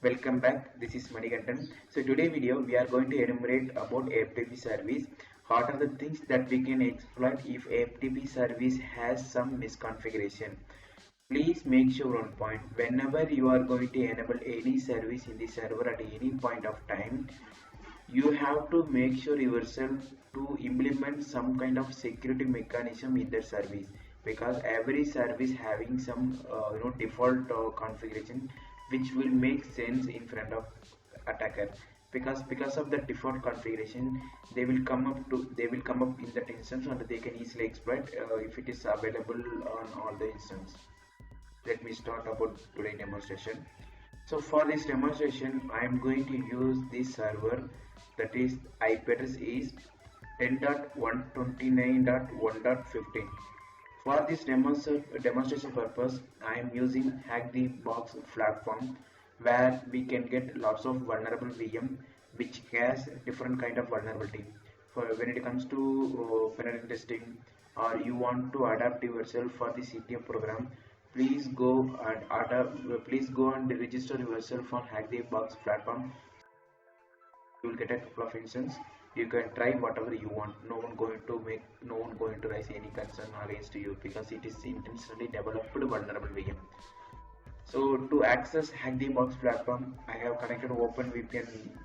Welcome back. This is Manikantan. So today video we are going to enumerate about FTP service. What are the things that we can exploit if FTP service has some misconfiguration? Please make sure on point. Whenever you are going to enable any service in the server at any point of time, you have to make sure yourself to implement some kind of security mechanism in the service, because every service having some default configuration which will make sense in front of attacker, because of the default configuration they will come up in that instance and they can easily exploit if it is available on all the instance. Let me start about today demonstration. So for this demonstration, I am going to use this server, that is IP address is 10.129.1.15. For this demonstration purpose, I am using Hack the Box platform, where we can get lots of vulnerable VM which has different kind of vulnerability. For when it comes to penetration testing, or you want to adapt yourself for the CTF program, please go and register yourself on Hack the Box platform. You will get a couple of instances. You can try whatever you want. No one going to raise any concern against you, because it is intentionally developed vulnerable VM. So to access Hack the Box platform, I have connected OpenVPN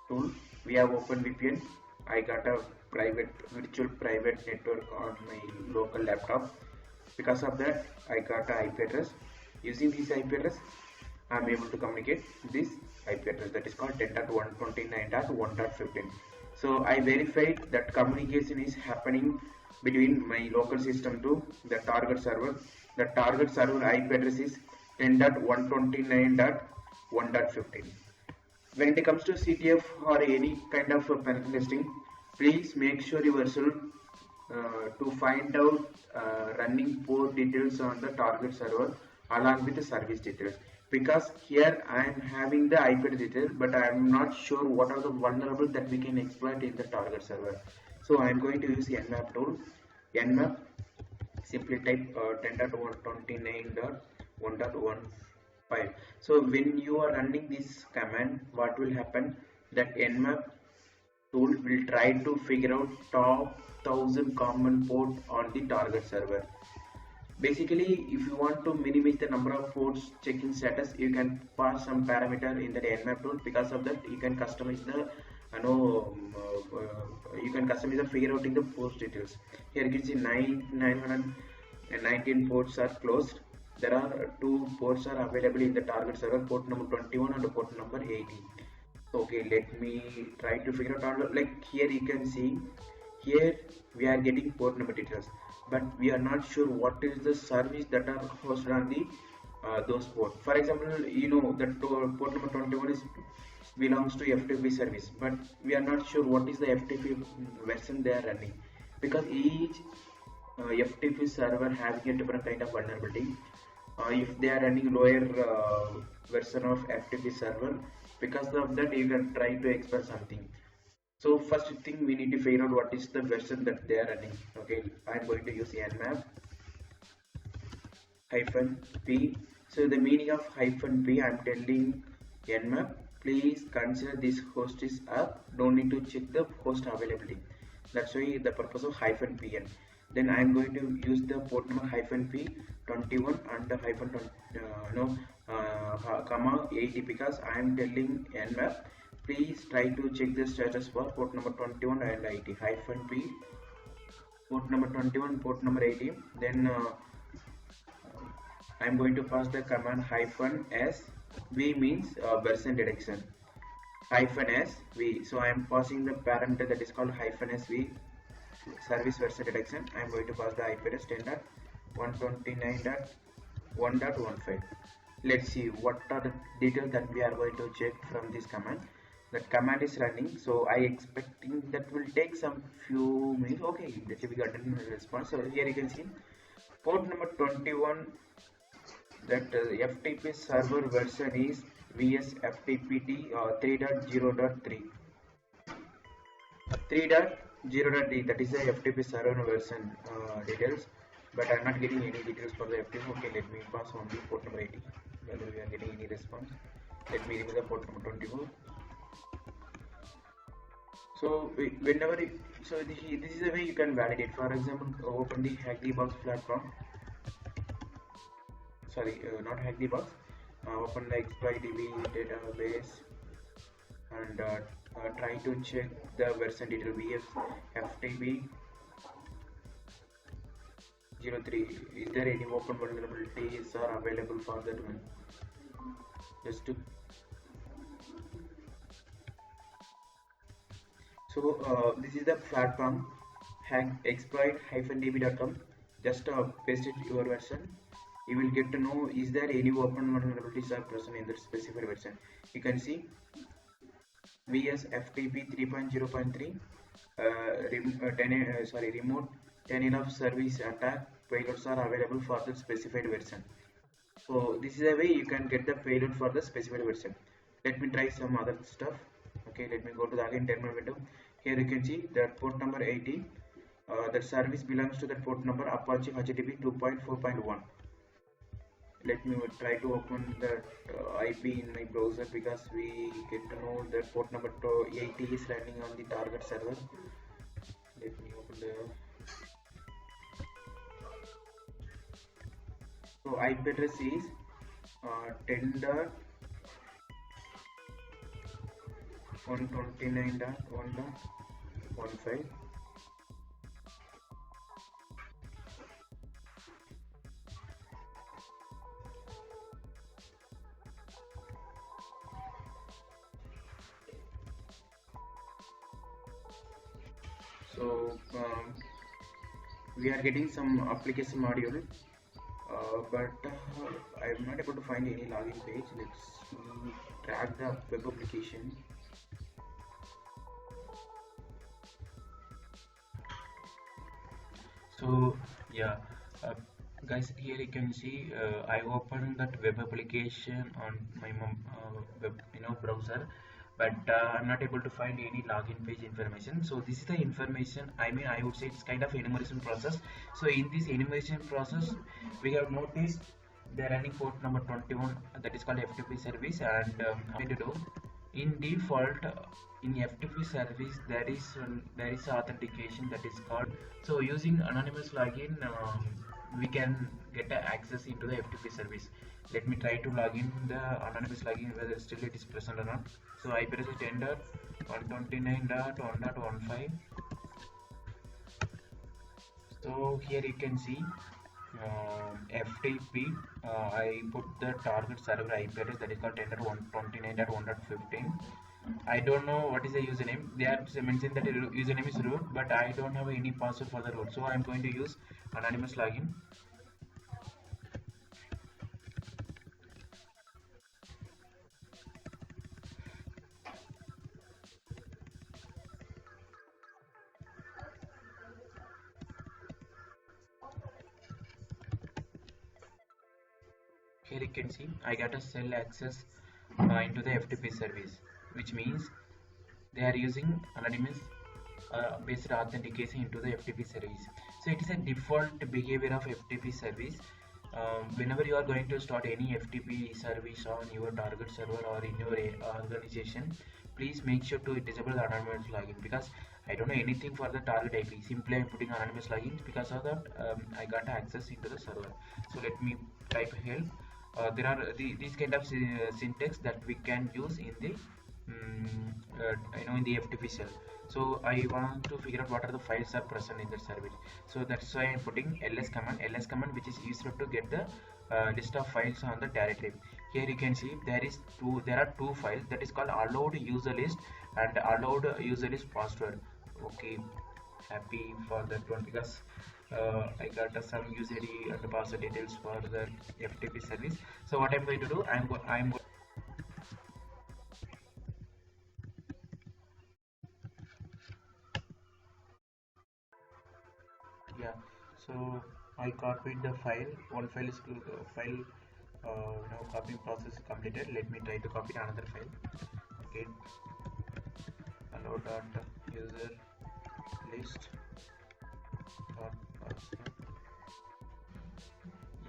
tool. We have OpenVPN. I got a virtual private network on my local laptop. Because of that, I got an IP address. Using this IP address, I am able to communicate this IP address, that is called 10.129.1.15. So I verified that communication is happening between my local system to the target server. The target server IP address is 10.129.1.15. When it comes to CTF or any kind of penetration testing, please make sure yourself to find out running port details on the target server along with the service details, because here I am having the IP detail, but I am not sure what are the vulnerable that we can exploit in the target server. So I am going to use the Nmap tool. Nmap, simply type 10.129.1.15. so when you are running this command, what will happen, that Nmap tool will try to figure out top 1000 common port on the target server. Basically, if you want to minimize the number of ports checking status, you can pass some parameter in the Nmap tool. Because of that, you can customize the figure out in the port details. Here you can see 919 ports are closed. There are 2 ports are available in the target server, port number 21 and port number 80. Okay, let me try to figure out. Like here you can see, here we are getting port number details, but we are not sure what is the service that are hosted on the those port. For example, you know that port number 21 is belongs to FTP service, but we are not sure what is the FTP version they are running, because each FTP server having a different kind of vulnerability. If they are running lower version of FTP server, because of that you can try to exploit something. So first thing, we need to figure out what is the version that they are running. Okay, I'm going to use Nmap -p. So the meaning of -p, I'm telling Nmap, please consider this host is up, don't need to check the host availability. That's why the purpose of -pn. Then I'm going to use the port number -p 21 and the comma 80, because I am telling Nmap, please try to check the status for port number 21 and 80. -p port number 21, port number 80. Then I am going to pass the command -s. V means version detection. -s-v. So I am passing the parameter that is called -s-v, service version detection. I am going to pass the IP address 10.129.1.15. Let's see what are the details that we are going to check from this command. That command is running, so I expecting that will take some few minutes. Okay, that we got a response. So here you can see port number 21, that FTP server version is VSFTPT 3.0.3. 3.0.3, that is the FTP server version details, but I'm not getting any details for the FTP. Okay, let me pass on the port number 80 whether we are getting any response. Let me remove the port number 24. So whenever so this is the way you can validate. For example, open the hack the box platform. Sorry, not hack the box. Open the exploitDB database and try to check the version detail VF FTP 03. Is there any open vulnerabilities are available for that one? Just to this is the platform hack exploit-db.com. Just paste it your version. You will get to know is there any open vulnerabilities are present in the specified version. You can see VS FTP 3.0.3 remote 10 of service attack payloads are available for the specified version. So this is a way you can get the payload for the specified version. Let me try some other stuff. Okay, let me go to the again terminal window. Here you can see that port number 80. That service belongs to that port number Apache HTTP 2.4.1. Let me try to open that IP in my browser because we get to know that port number 80 is running on the target server. Let me open the so IP address is 10.129.1.15. So we are getting some application module, but I am not able to find any login page. Let's drag the web application. So yeah, guys, here you can see I opened that web application on my web browser, but I'm not able to find any login page information. So this is the information. I mean, I would say it's kind of enumeration process. So in this enumeration process, we have noticed they're running port number 21, that is called FTP service, and how to do in default in FTP service there is authentication that is called. So using anonymous login we can get access into the FTP service. Let me try to log in the anonymous login whether still it is present or not. So I press enter 129.1.15. So here you can see FTP. I put the target server IP address that is called 10.129.1.15. I don't know what is the username. They are mentioned that username is root, but I don't have any password for the root. So I am going to use anonymous login. Here you can see I got a cell access into the FTP service, which means they are using anonymous based authentication into the FTP service. So it is a default behavior of FTP service. Whenever you are going to start any FTP service on your target server or in your organization, please make sure to disable the anonymous login, because I don't know anything for the target IP. Simply I'm putting anonymous login. Because of that, I got access into the server. So let me type help. There are these kind of syntax that we can use in the in the FTP shell. So I want to figure out what are the files are present in the service. So that's why I'm putting ls command, which is used to get the list of files on the directory. Here you can see there are two files, that is called allowed user list and allowed user list password. Okay, happy for that one, because I got some user ID and password details for the FTP service. So what I'm going to do, yeah, so I copied the file. One file is file now copying process is completed. Let me try to copy another file. Okay, allow dot user list dot password.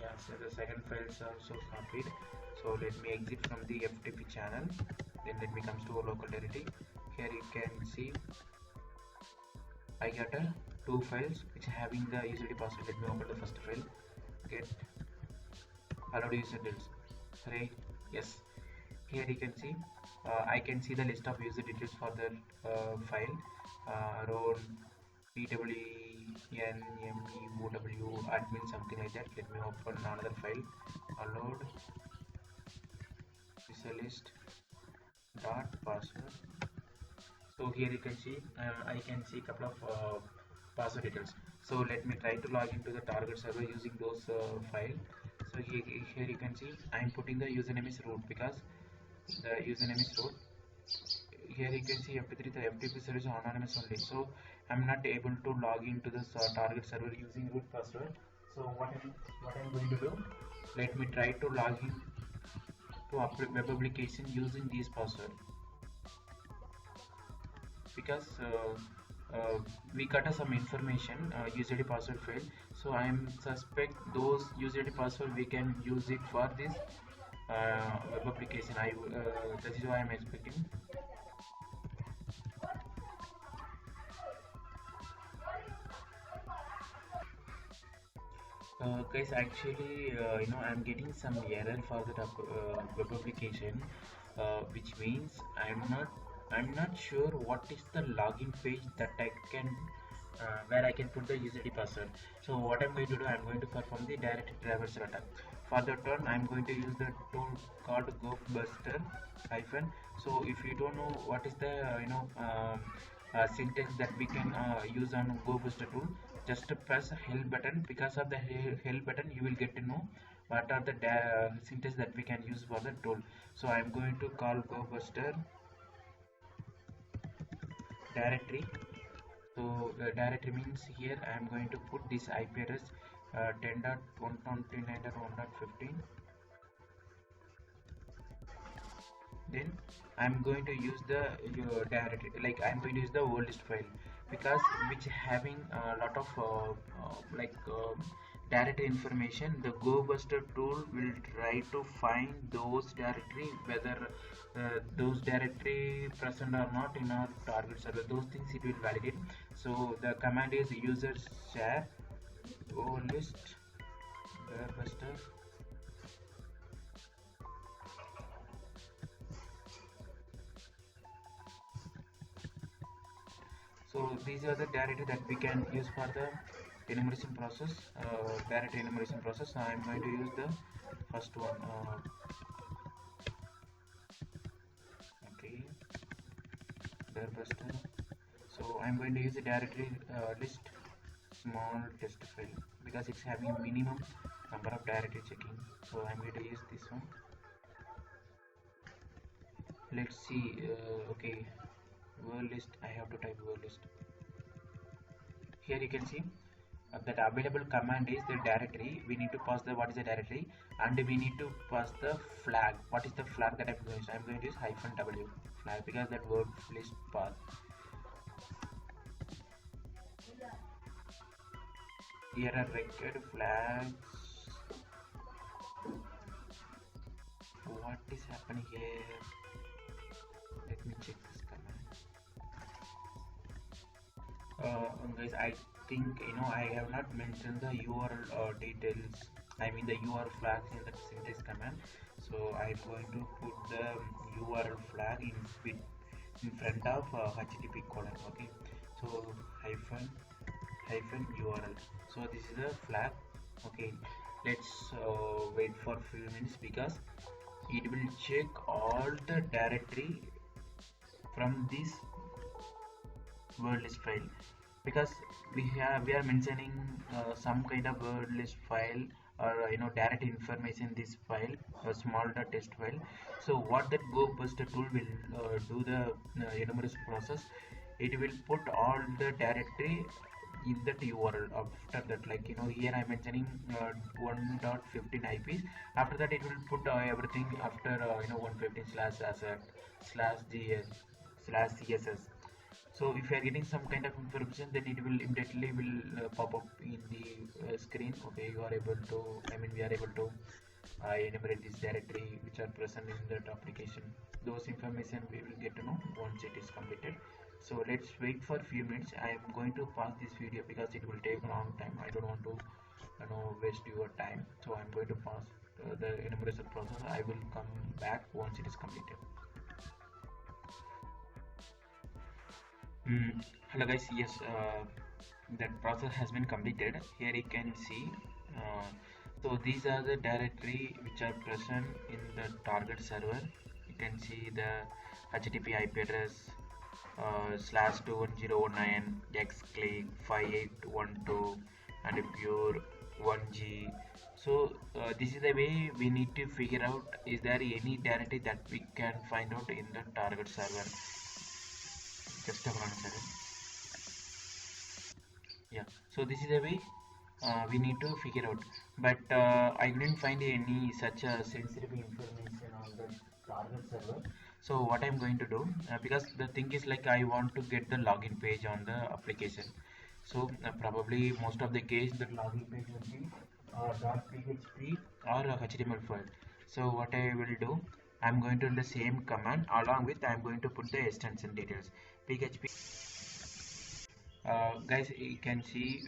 Yeah, so the second file is also copied. So let me exit from the FTP channel, then let me come to a local directory. Here you can see I got two files which having the user password. Let me open the first file. Get allowed user details. Right? Yes. Here you can see I can see the list of user details for the file, role, pwnemow, admin, something like that. Let me open another file. Allowed user list dot password. So here you can see I can see couple of password details. So let me try to log into the target server using those file. So here you can see I am putting the username is root because the username is root. Here you can see FTP, the FTP service is anonymous only. So I'm not able to log into this target server using root password. So what I'm going to do? Let me try to log in to web application using this password, because we got some information USD password failed. So I am suspect those USD password we can use it for this web application. That is why I'm expecting. Guys, actually, I'm getting some error for the web application, which means I'm not sure what is the login page that I can where I can put the user ID password. So what I'm going to do, I'm going to perform the direct traversal attack. For that turn, I'm going to use the tool called GoBuster hyphen. So if you don't know what is the syntax that we can use on GoBuster tool, just press help button. Because of the help button, you will get to know what are the syntax that we can use for the tool. So I'm going to call GoBuster directory. So directory means here I am going to put this IP address 10.129.1.15. Then I'm going to use the directory, like I'm going to use the world list file, because which having a lot of directory information. The GoBuster tool will try to find those directory, whether those directory present or not in our target server. Those things it will validate. So the command is user share world list GoBuster. So these are the directory that we can use for the enumeration process, directory enumeration process. I am going to use the first one. Okay, GoBuster. So I'm going to use the directory list small test file, because it's having minimum number of directory checking. So I'm going to use this one. Let's see. Okay, world list. I have to type world list. Here you can see that available command is the directory. We need to pass the what is the directory, and we need to pass the flag. What is the flag that I'm going to use? I'm going to use -w flag, because that word list path. Here are required flags. What is happening here? Let me check this command. Guys, I think I have not mentioned the URL details. I mean the URL flags in the syntax command. So I'm going to put the URL flag in front of HTTP colon. Okay, so hyphen URL. So this is the flag. Okay, let's wait for a few minutes, because it will check all the directory from this word list file, because we are mentioning some kind of word list file, or direct information in this file, a small test file. So what that GoBuster tool will do the enumeration process, it will put all the directory in that URL. After that, like here I'm mentioning 1.15 IPs. After that, it will put everything after 115 slash asset slash gs slash css. So if you are getting some kind of information, then it will immediately will pop up in the screen. Okay, you are able to, I mean we are able to I enumerate this directory which are present in that application. Those information we will get to know once it is completed. So let's wait for a few minutes. I am going to pause this video because it will take a long time. I don't want to waste your time, so I'm going to pause the enumeration process. I will come back once it is completed. Hello guys, yes, that process has been completed. Here you can see so these are the directory which are present in the target server. You can see the HTTP IP address /21019 xclick 5812 and pure 1G. So this is the way we need to figure out, is there any directory that we can find out in the target server. Just a second. Yeah, so this is the way we need to figure out, but I didn't find any such sensitive information on the target server. So what I'm going to do, because the thing is like I want to get the login page on the application, so probably most of the case the login page will be .php or a HTML file. So what I will do, I'm going to do the same command, along with I'm going to put the extension details. PHP guys, you can see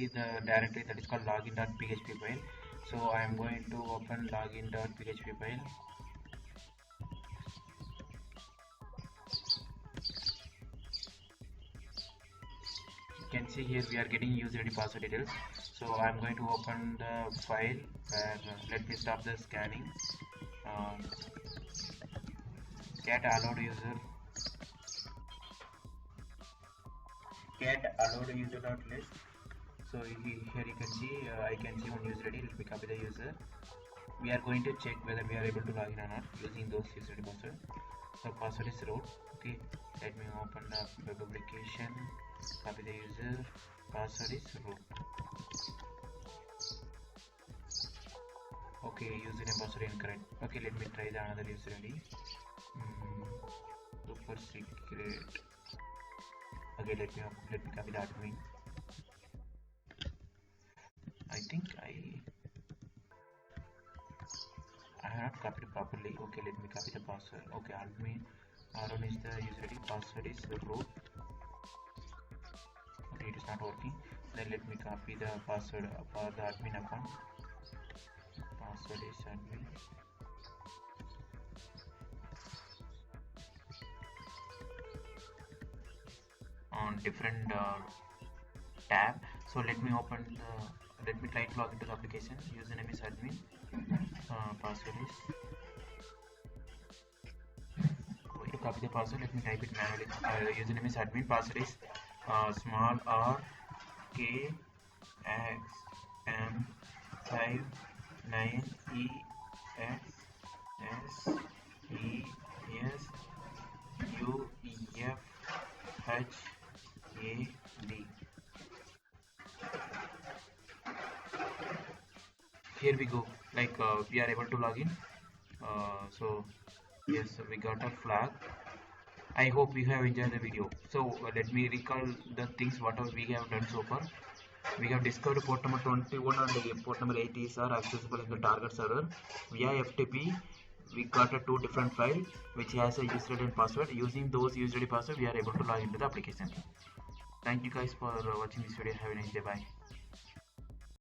the directory that is called login.php file. So I am going to open login.php file. You can see here we are getting user ID password details. So I am going to open the file where let me stop the scanning. Get allowed user, get allowed user dot list. So here you can see I can see one user ID. Let me copy the user. We are going to check whether we are able to log in or not using those user ID password. So password is root. Okay, let me open the web application, copy the user, password is root. Okay, username password incorrect. Okay, let me try the another user ID. Super secret. Okay, let me copy the admin. I think I have not copied properly. Okay, let me copy the password. Okay, admin Aaron is the user ID, password is root. Okay, it is not working. Then let me copy the password for the admin account. Password is admin. On different tab. So let me open let me try to log into the application. Username is admin, password is, going to copy the password. Let me type it manually. Username is admin, password is small r k x m 59 e x s e s u f h a d. Here we go, like we are able to log in. So yes, we got a flag. I hope you have enjoyed the video. So let me recall the things whatever we have done so far. We have discovered port number 21 and port number 80 are accessible in the target server via FTP. We got a two different file which has a user ID and password. Using those user ID password, we are able to log into the application. Thank you guys for watching this video. Have a nice day. Bye.